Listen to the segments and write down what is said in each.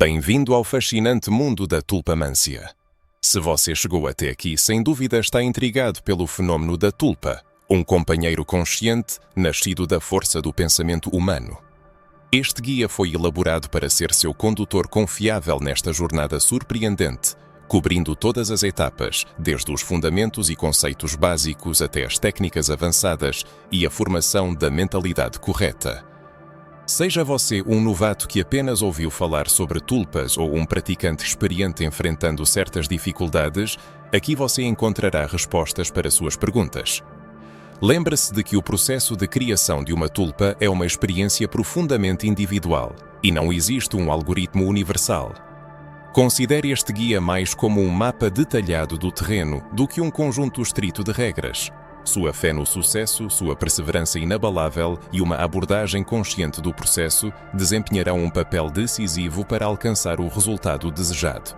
Bem-vindo ao fascinante mundo da tulpamância. Se você chegou até aqui, sem dúvida está intrigado pelo fenómeno da tulpa, um companheiro consciente nascido da força do pensamento humano. Este guia foi elaborado para ser seu condutor confiável nesta jornada surpreendente, cobrindo todas as etapas, desde os fundamentos e conceitos básicos até as técnicas avançadas e a formação da mentalidade correta. Seja você um novato que apenas ouviu falar sobre tulpas ou um praticante experiente enfrentando certas dificuldades, aqui você encontrará respostas para suas perguntas. Lembre-se de que o processo de criação de uma tulpa é uma experiência profundamente individual e não existe um algoritmo universal. Considere este guia mais como um mapa detalhado do terreno do que um conjunto estrito de regras. Sua fé no sucesso, sua perseverança inabalável e uma abordagem consciente do processo desempenharão um papel decisivo para alcançar o resultado desejado.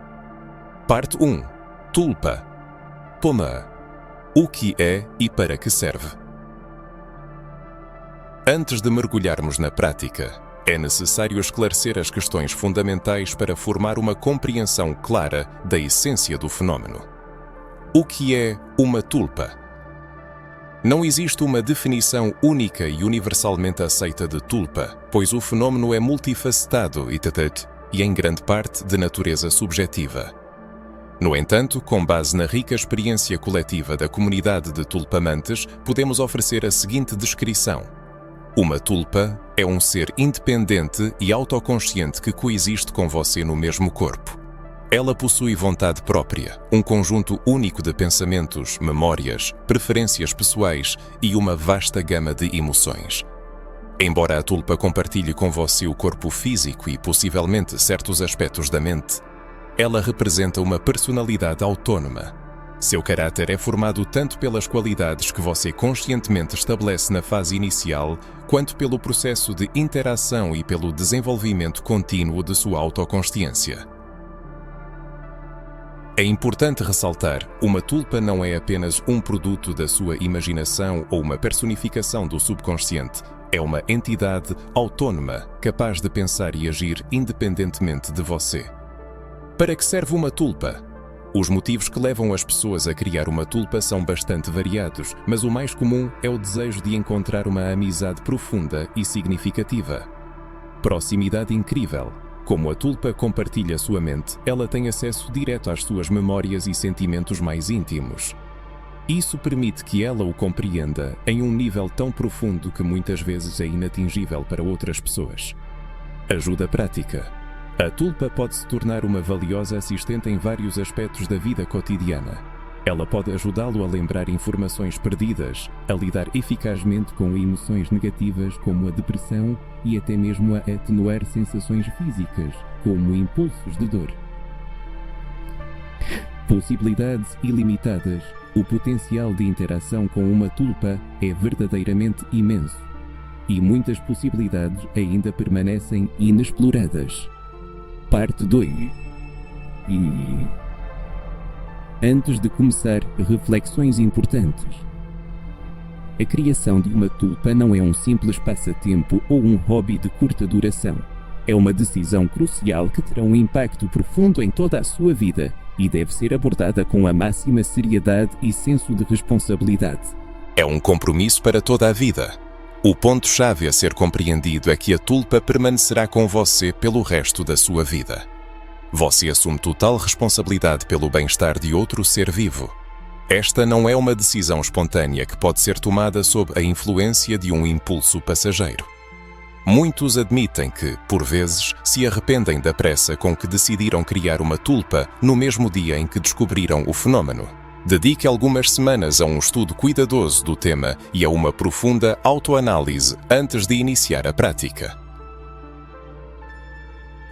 Parte 1. Tulpa. Pomã. O que é e para que serve? Antes de mergulharmos na prática, é necessário esclarecer as questões fundamentais para formar uma compreensão clara da essência do fenómeno. O que é uma tulpa? Não existe uma definição única e universalmente aceita de tulpa, pois o fenómeno é multifacetado e em grande parte de natureza subjetiva. No entanto, com base na rica experiência coletiva da comunidade de tulpamantes, podemos oferecer a seguinte descrição. Uma tulpa é um ser independente e autoconsciente que coexiste com você no mesmo corpo. Ela possui vontade própria, um conjunto único de pensamentos, memórias, preferências pessoais e uma vasta gama de emoções. Embora a tulpa compartilhe com você o corpo físico e possivelmente certos aspectos da mente, ela representa uma personalidade autónoma. Seu caráter é formado tanto pelas qualidades que você conscientemente estabelece na fase inicial, quanto pelo processo de interação e pelo desenvolvimento contínuo de sua autoconsciência. É importante ressaltar, uma tulpa não é apenas um produto da sua imaginação ou uma personificação do subconsciente. É uma entidade autónoma, capaz de pensar e agir independentemente de você. Para que serve uma tulpa? Os motivos que levam as pessoas a criar uma tulpa são bastante variados, mas o mais comum é o desejo de encontrar uma amizade profunda e significativa. Proximidade incrível. Como a tulpa compartilha sua mente, ela tem acesso direto às suas memórias e sentimentos mais íntimos. Isso permite que ela o compreenda em um nível tão profundo que muitas vezes é inatingível para outras pessoas. Ajuda prática. A tulpa pode se tornar uma valiosa assistente em vários aspectos da vida cotidiana. Ela pode ajudá-lo a lembrar informações perdidas, a lidar eficazmente com emoções negativas como a depressão e até mesmo a atenuar sensações físicas, como impulsos de dor. Possibilidades ilimitadas. O potencial de interação com uma tulpa é verdadeiramente imenso, e muitas possibilidades ainda permanecem inexploradas. Parte 2. Antes de começar, reflexões importantes. A criação de uma tulpa não é um simples passatempo ou um hobby de curta duração. É uma decisão crucial que terá um impacto profundo em toda a sua vida e deve ser abordada com a máxima seriedade e senso de responsabilidade. É um compromisso para toda a vida. O ponto-chave a ser compreendido é que a tulpa permanecerá com você pelo resto da sua vida. Você assume total responsabilidade pelo bem-estar de outro ser vivo. Esta não é uma decisão espontânea que pode ser tomada sob a influência de um impulso passageiro. Muitos admitem que, por vezes, se arrependem da pressa com que decidiram criar uma tulpa no mesmo dia em que descobriram o fenómeno. Dedique algumas semanas a um estudo cuidadoso do tema e a uma profunda autoanálise antes de iniciar a prática.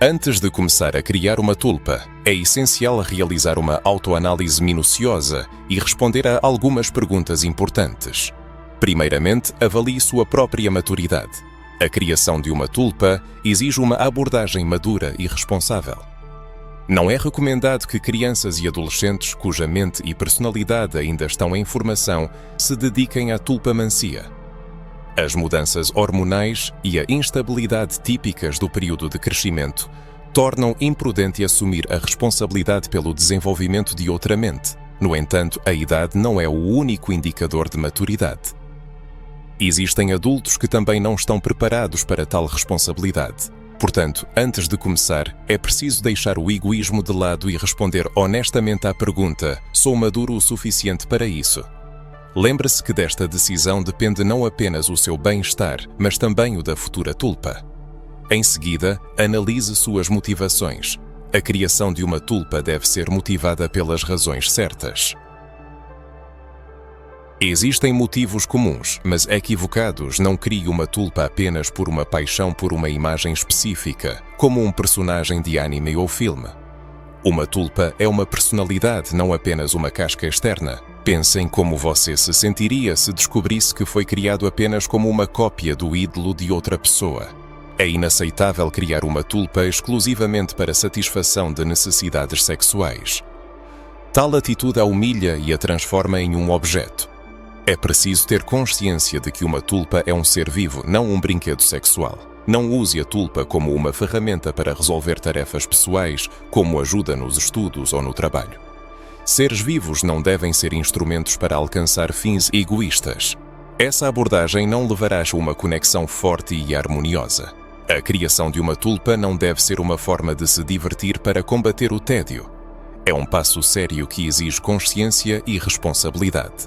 Antes de começar a criar uma tulpa, é essencial realizar uma autoanálise minuciosa e responder a algumas perguntas importantes. Primeiramente, avalie sua própria maturidade. A criação de uma tulpa exige uma abordagem madura e responsável. Não é recomendado que crianças e adolescentes cuja mente e personalidade ainda estão em formação se dediquem à tulpamancia. As mudanças hormonais e a instabilidade típicas do período de crescimento tornam imprudente assumir a responsabilidade pelo desenvolvimento de outra mente. No entanto, a idade não é o único indicador de maturidade. Existem adultos que também não estão preparados para tal responsabilidade. Portanto, antes de começar, é preciso deixar o egoísmo de lado e responder honestamente à pergunta: sou maduro o suficiente para isso? Lembre-se que desta decisão depende não apenas o seu bem-estar, mas também o da futura tulpa. Em seguida, analise suas motivações. A criação de uma tulpa deve ser motivada pelas razões certas. Existem motivos comuns, mas equivocados. Não crie uma tulpa apenas por uma paixão por uma imagem específica, como um personagem de anime ou filme. Uma tulpa é uma personalidade, não apenas uma casca externa. Pense em como você se sentiria se descobrisse que foi criado apenas como uma cópia do ídolo de outra pessoa. É inaceitável criar uma tulpa exclusivamente para satisfação de necessidades sexuais. Tal atitude a humilha e a transforma em um objeto. É preciso ter consciência de que uma tulpa é um ser vivo, não um brinquedo sexual. Não use a tulpa como uma ferramenta para resolver tarefas pessoais, como ajuda nos estudos ou no trabalho. Seres vivos não devem ser instrumentos para alcançar fins egoístas. Essa abordagem não levará a uma conexão forte e harmoniosa. A criação de uma tulpa não deve ser uma forma de se divertir para combater o tédio. É um passo sério que exige consciência e responsabilidade.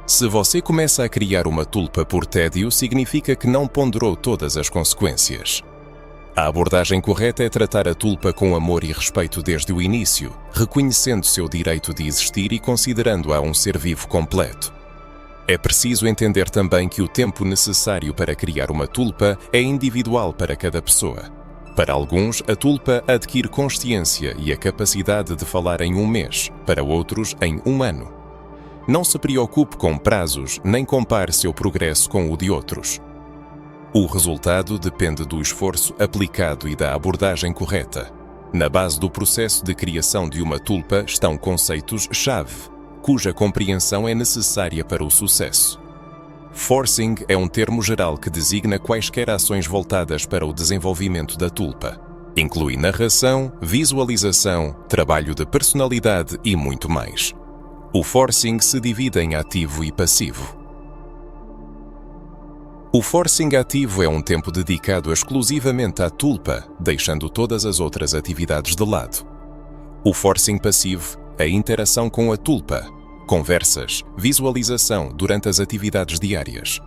Se você começa a criar uma tulpa por tédio, significa que não ponderou todas as consequências. A abordagem correta é tratar a tulpa com amor e respeito desde o início, reconhecendo seu direito de existir e considerando-a um ser vivo completo. É preciso entender também que o tempo necessário para criar uma tulpa é individual para cada pessoa. Para alguns, a tulpa adquire consciência e a capacidade de falar em 1 mês, para outros, em 1 ano. Não se preocupe com prazos, nem compare seu progresso com o de outros. O resultado depende do esforço aplicado e da abordagem correta. Na base do processo de criação de uma tulpa estão conceitos-chave, cuja compreensão é necessária para o sucesso. Forcing é um termo geral que designa quaisquer ações voltadas para o desenvolvimento da tulpa. Inclui narração, visualização, trabalho de personalidade e muito mais. O forcing se divide em ativo e passivo. O forcing ativo é um tempo dedicado exclusivamente à tulpa, deixando todas as outras atividades de lado. O forcing passivo, a interação com a tulpa, conversas, visualização durante as atividades diárias.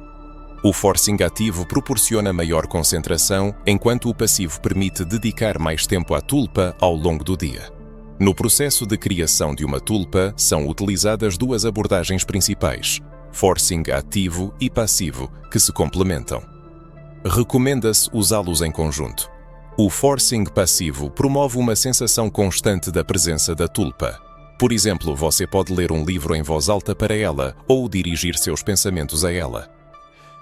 O forcing ativo proporciona maior concentração, enquanto o passivo permite dedicar mais tempo à tulpa ao longo do dia. No processo de criação de uma tulpa, são utilizadas 2 abordagens principais, forcing ativo e passivo, que se complementam. Recomenda-se usá-los em conjunto. O forcing passivo promove uma sensação constante da presença da tulpa. Por exemplo, você pode ler um livro em voz alta para ela ou dirigir seus pensamentos a ela.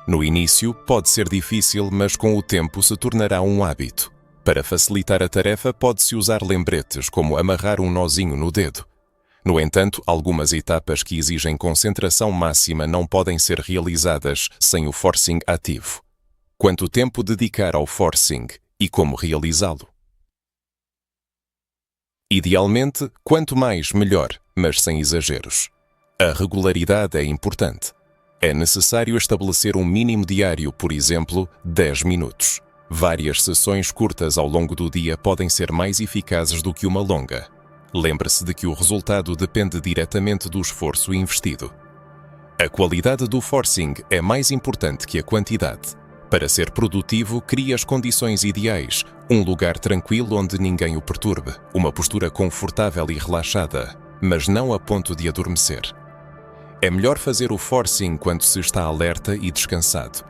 No início, pode ser difícil, mas com o tempo se tornará um hábito. Para facilitar a tarefa, pode-se usar lembretes, como amarrar um nozinho no dedo. No entanto, algumas etapas que exigem concentração máxima não podem ser realizadas sem o forcing ativo. Quanto tempo dedicar ao forcing e como realizá-lo? Idealmente, quanto mais, melhor, mas sem exageros. A regularidade é importante. É necessário estabelecer um mínimo diário, por exemplo, 10 minutos. Várias sessões curtas ao longo do dia podem ser mais eficazes do que uma longa. Lembre-se de que o resultado depende diretamente do esforço investido. A qualidade do forcing é mais importante que a quantidade. Para ser produtivo, crie as condições ideais, um lugar tranquilo onde ninguém o perturbe, uma postura confortável e relaxada, mas não a ponto de adormecer. É melhor fazer o forcing quando se está alerta e descansado.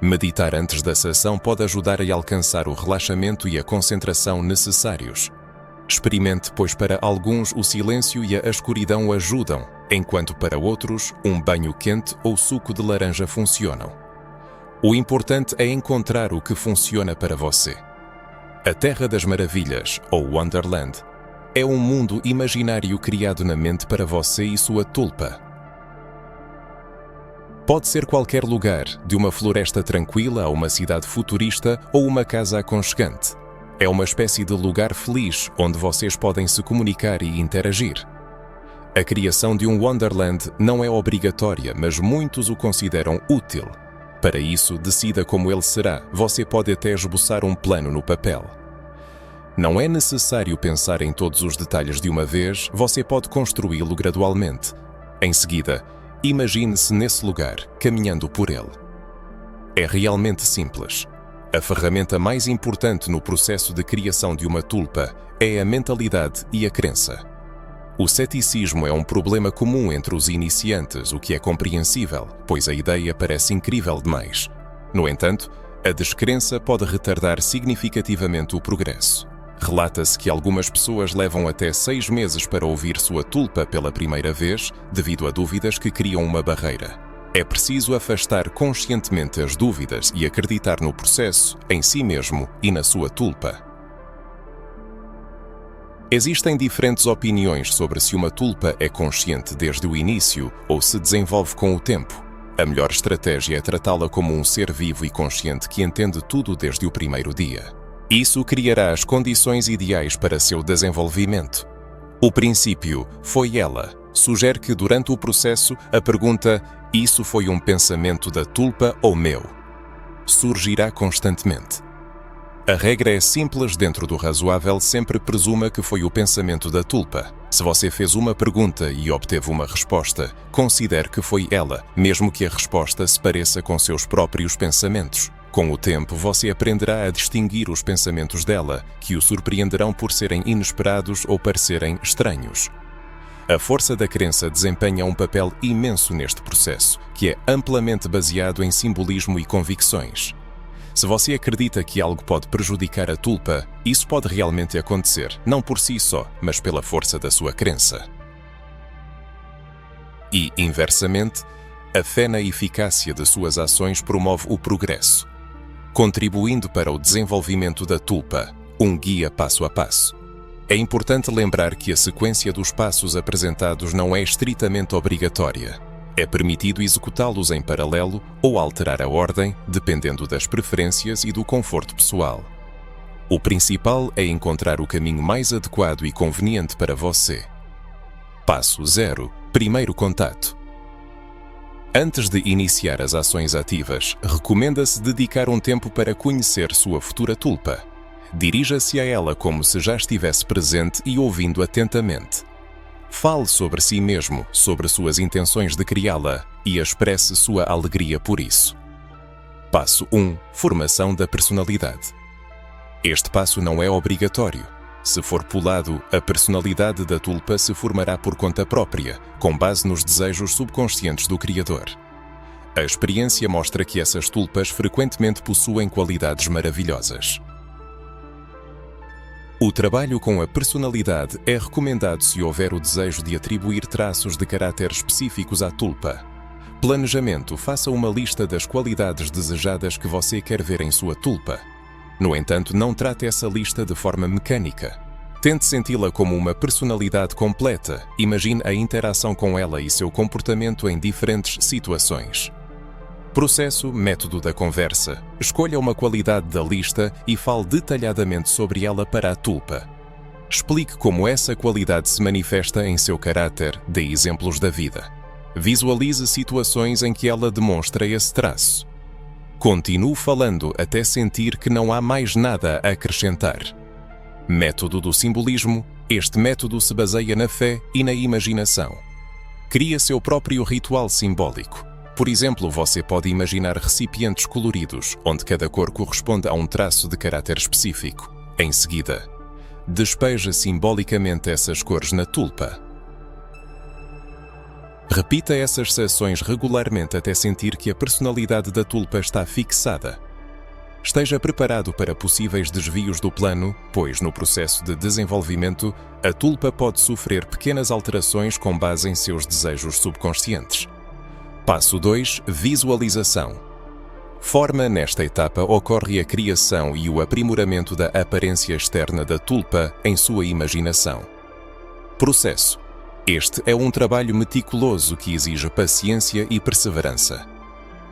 Meditar antes da sessão pode ajudar a alcançar o relaxamento e a concentração necessários. Experimente, pois para alguns o silêncio e a escuridão ajudam, enquanto para outros um banho quente ou suco de laranja funcionam. O importante é encontrar o que funciona para você. A Terra das Maravilhas, ou Wonderland, é um mundo imaginário criado na mente para você e sua tulpa. Pode ser qualquer lugar, de uma floresta tranquila a uma cidade futurista ou uma casa aconchegante. É uma espécie de lugar feliz onde vocês podem se comunicar e interagir. A criação de um Wonderland não é obrigatória, mas muitos o consideram útil. Para isso, decida como ele será. Você pode até esboçar um plano no papel. Não é necessário pensar em todos os detalhes de uma vez, você pode construí-lo gradualmente. Em seguida, imagine-se nesse lugar, caminhando por ele. É realmente simples. A ferramenta mais importante no processo de criação de uma tulpa é a mentalidade e a crença. O ceticismo é um problema comum entre os iniciantes, o que é compreensível, pois a ideia parece incrível demais. No entanto, a descrença pode retardar significativamente o progresso. Relata-se que algumas pessoas levam até 6 meses para ouvir sua tulpa pela primeira vez, devido a dúvidas que criam uma barreira. É preciso afastar conscientemente as dúvidas e acreditar no processo, em si mesmo e na sua tulpa. Existem diferentes opiniões sobre se uma tulpa é consciente desde o início ou se desenvolve com o tempo. A melhor estratégia é tratá-la como um ser vivo e consciente que entende tudo desde o primeiro dia. Isso criará as condições ideais para seu desenvolvimento. O princípio foi ela. Sugere que durante o processo a pergunta "isso foi um pensamento da tulpa ou meu?" surgirá constantemente. A regra é simples: dentro do razoável, sempre presuma que foi o pensamento da tulpa. Se você fez uma pergunta e obteve uma resposta, considere que foi ela, mesmo que a resposta se pareça com seus próprios pensamentos. Com o tempo, você aprenderá a distinguir os pensamentos dela, que o surpreenderão por serem inesperados ou parecerem estranhos. A força da crença desempenha um papel imenso neste processo, que é amplamente baseado em simbolismo e convicções. Se você acredita que algo pode prejudicar a tulpa, isso pode realmente acontecer, não por si só, mas pela força da sua crença. E, inversamente, a fé na eficácia de suas ações promove o progresso, contribuindo para o desenvolvimento da tulpa, um guia passo a passo. É importante lembrar que a sequência dos passos apresentados não é estritamente obrigatória. É permitido executá-los em paralelo ou alterar a ordem, dependendo das preferências e do conforto pessoal. O principal é encontrar o caminho mais adequado e conveniente para você. Passo 0. Primeiro contato. Antes de iniciar as ações ativas, recomenda-se dedicar um tempo para conhecer sua futura tulpa. Dirija-se a ela como se já estivesse presente e ouvindo atentamente. Fale sobre si mesmo, sobre suas intenções de criá-la e expresse sua alegria por isso. Passo 1. Formação da personalidade. Este passo não é obrigatório. Se for pulado, a personalidade da tulpa se formará por conta própria, com base nos desejos subconscientes do criador. A experiência mostra que essas tulpas frequentemente possuem qualidades maravilhosas. O trabalho com a personalidade é recomendado se houver o desejo de atribuir traços de caráter específicos à tulpa. Planejamento: faça uma lista das qualidades desejadas que você quer ver em sua tulpa. No entanto, não trate essa lista de forma mecânica. Tente senti-la como uma personalidade completa. Imagine a interação com ela e seu comportamento em diferentes situações. Processo: método da conversa. Escolha uma qualidade da lista e fale detalhadamente sobre ela para a tulpa. Explique como essa qualidade se manifesta em seu caráter, dê exemplos da vida. Visualize situações em que ela demonstra esse traço. Continue falando até sentir que não há mais nada a acrescentar. Método do simbolismo. Este método se baseia na fé e na imaginação. Cria seu próprio ritual simbólico. Por exemplo, você pode imaginar recipientes coloridos, onde cada cor corresponde a um traço de caráter específico. Em seguida, despeja simbolicamente essas cores na tulpa. Repita essas sessões regularmente até sentir que a personalidade da tulpa está fixada. Esteja preparado para possíveis desvios do plano, pois no processo de desenvolvimento, a tulpa pode sofrer pequenas alterações com base em seus desejos subconscientes. Passo 2. Visualização. Nesta etapa ocorre a criação e o aprimoramento da aparência externa da tulpa em sua imaginação. Processo. Este é um trabalho meticuloso que exige paciência e perseverança.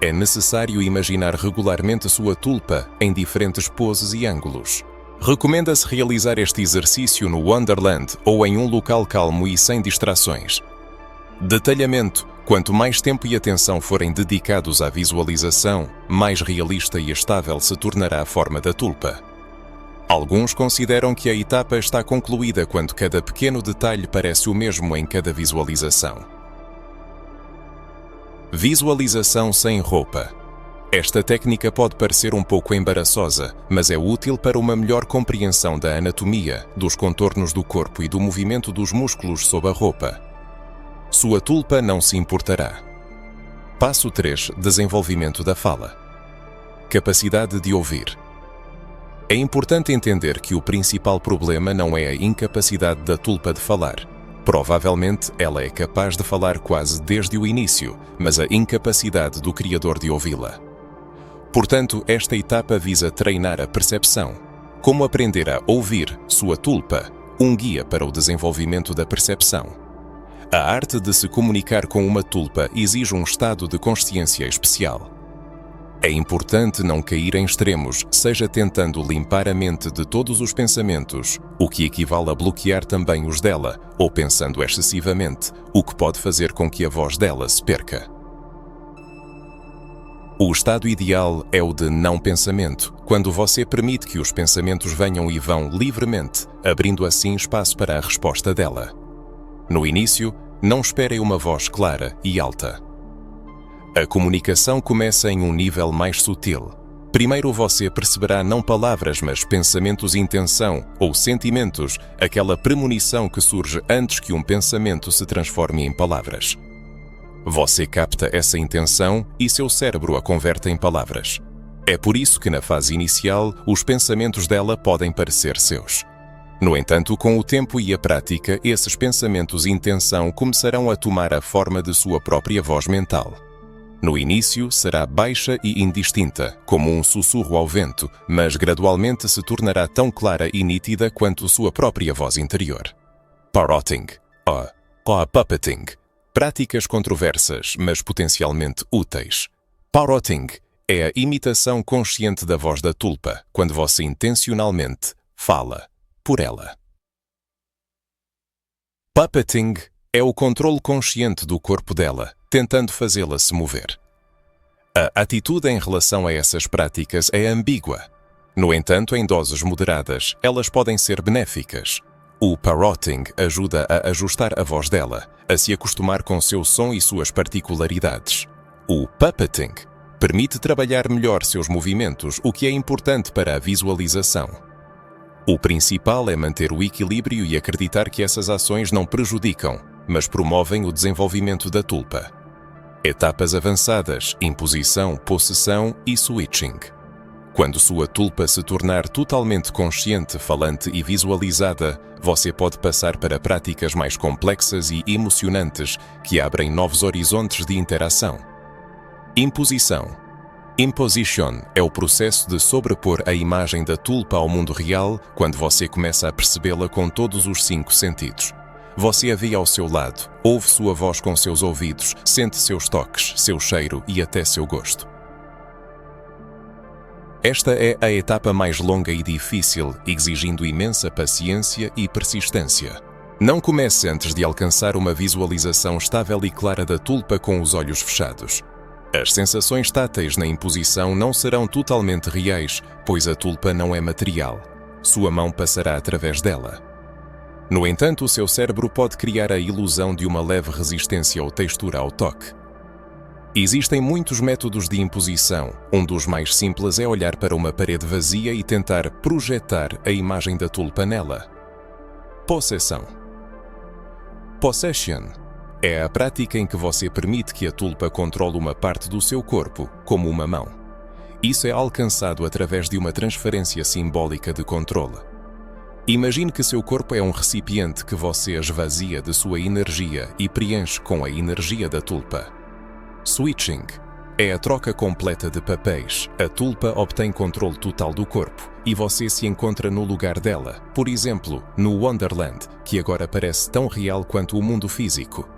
É necessário imaginar regularmente sua tulpa em diferentes poses e ângulos. Recomenda-se realizar este exercício no Wonderland ou em um local calmo e sem distrações. Detalhamento. Quanto mais tempo e atenção forem dedicados à visualização, mais realista e estável se tornará a forma da tulpa. Alguns consideram que a etapa está concluída quando cada pequeno detalhe parece o mesmo em cada visualização. Visualização sem roupa. Esta técnica pode parecer um pouco embaraçosa, mas é útil para uma melhor compreensão da anatomia, dos contornos do corpo e do movimento dos músculos sob a roupa. Sua tulpa não se importará. Passo 3. Desenvolvimento da fala. Capacidade de ouvir. É importante entender que o principal problema não é a incapacidade da tulpa de falar. Provavelmente ela é capaz de falar quase desde o início, mas a incapacidade do criador de ouvi-la. Portanto, esta etapa visa treinar a percepção. Como aprender a ouvir sua tulpa, um guia para o desenvolvimento da percepção. A arte de se comunicar com uma tulpa exige um estado de consciência especial. É importante não cair em extremos, seja tentando limpar a mente de todos os pensamentos, o que equivale a bloquear também os dela, ou pensando excessivamente, o que pode fazer com que a voz dela se perca. O estado ideal é o de não pensamento, quando você permite que os pensamentos venham e vão livremente, abrindo assim espaço para a resposta dela. No início, não espere uma voz clara e alta. A comunicação começa em um nível mais sutil. Primeiro você perceberá não palavras, mas pensamentos, intenção ou sentimentos, aquela premonição que surge antes que um pensamento se transforme em palavras. Você capta essa intenção e seu cérebro a converte em palavras. É por isso que na fase inicial, os pensamentos dela podem parecer seus. No entanto, com o tempo e a prática, esses pensamentos e intenção começarão a tomar a forma de sua própria voz mental. No início, será baixa e indistinta, como um sussurro ao vento, mas gradualmente se tornará tão clara e nítida quanto sua própria voz interior. Parroting, ou puppeting. Práticas controversas, mas potencialmente úteis. Parroting é a imitação consciente da voz da tulpa, quando você intencionalmente fala por ela. Puppeting é o controle consciente do corpo dela, tentando fazê-la se mover. A atitude em relação a essas práticas é ambígua. No entanto, em doses moderadas, elas podem ser benéficas. O parroting ajuda a ajustar a voz dela, a se acostumar com seu som e suas particularidades. O puppeting permite trabalhar melhor seus movimentos, o que é importante para a visualização. O principal é manter o equilíbrio e acreditar que essas ações não prejudicam, mas promovem o desenvolvimento da tulpa. Etapas avançadas: imposição, possessão e switching. Quando sua tulpa se tornar totalmente consciente, falante e visualizada, você pode passar para práticas mais complexas e emocionantes que abrem novos horizontes de interação. Imposição. Imposition é o processo de sobrepor a imagem da tulpa ao mundo real quando você começa a percebê-la com todos os 5 sentidos. Você a vê ao seu lado, ouve sua voz com seus ouvidos, sente seus toques, seu cheiro e até seu gosto. Esta é a etapa mais longa e difícil, exigindo imensa paciência e persistência. Não comece antes de alcançar uma visualização estável e clara da tulpa com os olhos fechados. As sensações táteis na imposição não serão totalmente reais, pois a tulpa não é material. Sua mão passará através dela. No entanto, o seu cérebro pode criar a ilusão de uma leve resistência ou textura ao toque. Existem muitos métodos de imposição. Um dos mais simples é olhar para uma parede vazia e tentar projetar a imagem da tulpa nela. Possessão. Possession é a prática em que você permite que a tulpa controle uma parte do seu corpo, como uma mão. Isso é alcançado através de uma transferência simbólica de controle. Imagine que seu corpo é um recipiente que você esvazia de sua energia e preenche com a energia da tulpa. Switching é a troca completa de papéis. A tulpa obtém controle total do corpo e você se encontra no lugar dela, por exemplo, no Wonderland, que agora parece tão real quanto o mundo físico.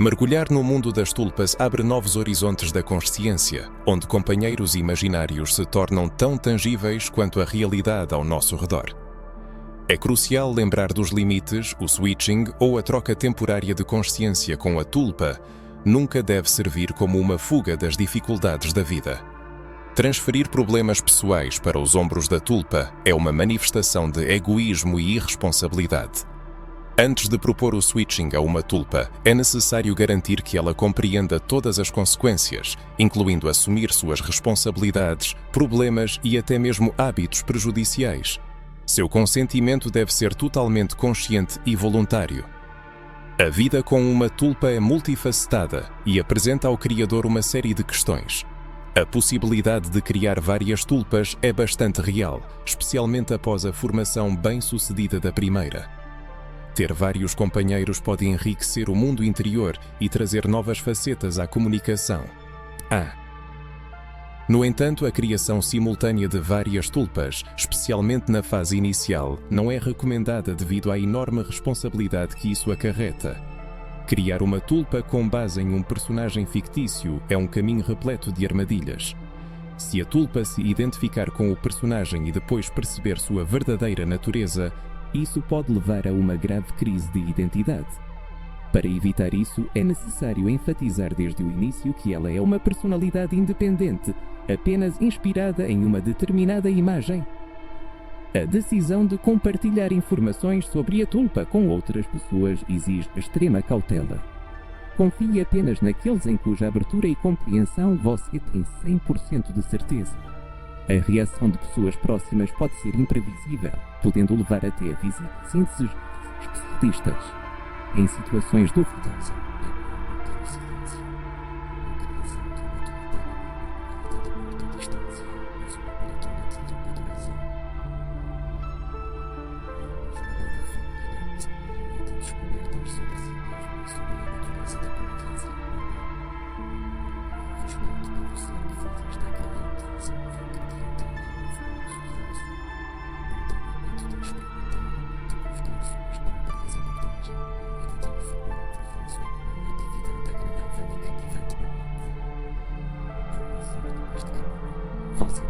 Mergulhar no mundo das tulpas abre novos horizontes da consciência, onde companheiros imaginários se tornam tão tangíveis quanto a realidade ao nosso redor. É crucial lembrar dos limites, o switching ou a troca temporária de consciência com a tulpa nunca deve servir como uma fuga das dificuldades da vida. Transferir problemas pessoais para os ombros da tulpa é uma manifestação de egoísmo e irresponsabilidade. Antes de propor o switching a uma tulpa, é necessário garantir que ela compreenda todas as consequências, incluindo assumir suas responsabilidades, problemas e até mesmo hábitos prejudiciais. Seu consentimento deve ser totalmente consciente e voluntário. A vida com uma tulpa é multifacetada e apresenta ao criador uma série de questões. A possibilidade de criar várias tulpas é bastante real, especialmente após a formação bem-sucedida da primeira. Ter vários companheiros pode enriquecer o mundo interior e trazer novas facetas à comunicação. No entanto, a criação simultânea de várias tulpas, especialmente na fase inicial, não é recomendada devido à enorme responsabilidade que isso acarreta. Criar uma tulpa com base em um personagem fictício é um caminho repleto de armadilhas. Se a tulpa se identificar com o personagem e depois perceber sua verdadeira natureza, isso pode levar a uma grave crise de identidade. Para evitar isso, é necessário enfatizar desde o início que ela é uma personalidade independente, apenas inspirada em uma determinada imagem. A decisão de compartilhar informações sobre a tulpa com outras pessoas exige extrema cautela. Confie apenas naqueles em cuja abertura e compreensão você tem 100% de certeza. A reação de pessoas próximas pode ser imprevisível, podendo levar até a visitas indesejosas de especialistas. Em situações duvidosas, você